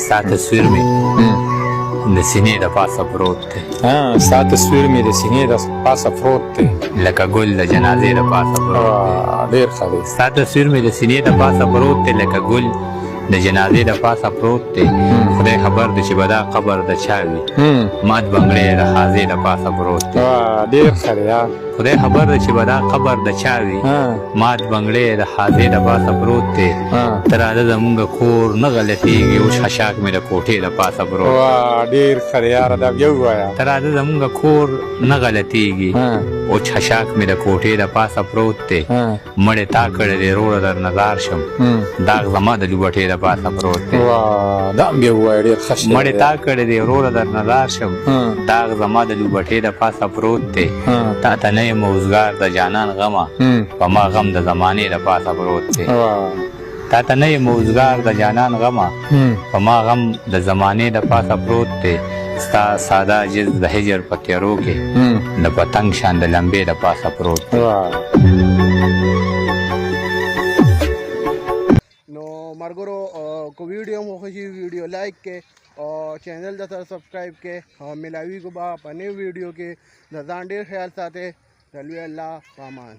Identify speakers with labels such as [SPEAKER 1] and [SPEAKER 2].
[SPEAKER 1] ستا تصویر مې د سینې د پاسه پروت دی.
[SPEAKER 2] ستا تصویر مې د سینې د پاسه پروت دی
[SPEAKER 1] لکه ګل د جنازې د پاسه پروت دی.
[SPEAKER 2] ډېر ښه دی.
[SPEAKER 1] ستا تصویر مې د سینې د پاسه پروت دی لکه ګل د جنازې د پاسه پروت دی. خدای خبر دی چې به دا قبر د چا وي، مات بنګړی د حاضې د پاسه پروت دی.
[SPEAKER 2] ډېر ښه دی.
[SPEAKER 1] خدای خبر دی چې به دا قبر د چا وي، مات بنګړی د حاضې د پاسه پروت دی. ته راځه زمونږ کور نه غلطېږي، اوس خشاک مې د کوټې د پاسه پروت دی.
[SPEAKER 2] ډېر ښه دی یاره، دا بیا ووایه.
[SPEAKER 1] ته راځه زمونږ کور نه غلطېږي، اوس خشاک مې د کوټې د پاسه پروت دی. مړې تا کړی دی وروره در نظار شم، داغ زما د لوبټې د پاسه پروت دی.
[SPEAKER 2] دا هم بیا ووایه، ډېر ښه شی.
[SPEAKER 1] مړې تا کړی دی وروره در نظار شم، داغ زما د لوبټې د پاسه پروت دی. تا ته نه یم اوزګار د جانان غمه، په ما غم د زمانې د پاسه پروت دی. تا ته نه یم اوزګار د جانان غمه، په ما غم د زمانې د پاسه پروت دی. ستا ساده عجز د هجر په تیارو کې د پتنګ شان د لمبې د پاسه پروت دی.
[SPEAKER 3] نو مرګرو کو ویډیو مو خوشي ویډیو لایک کې او چینل د سره سبسکرایب کې ملاوي کو با په نیو ویډیو کې د ځان ډیر خیال ساته. چلوي الله پامان.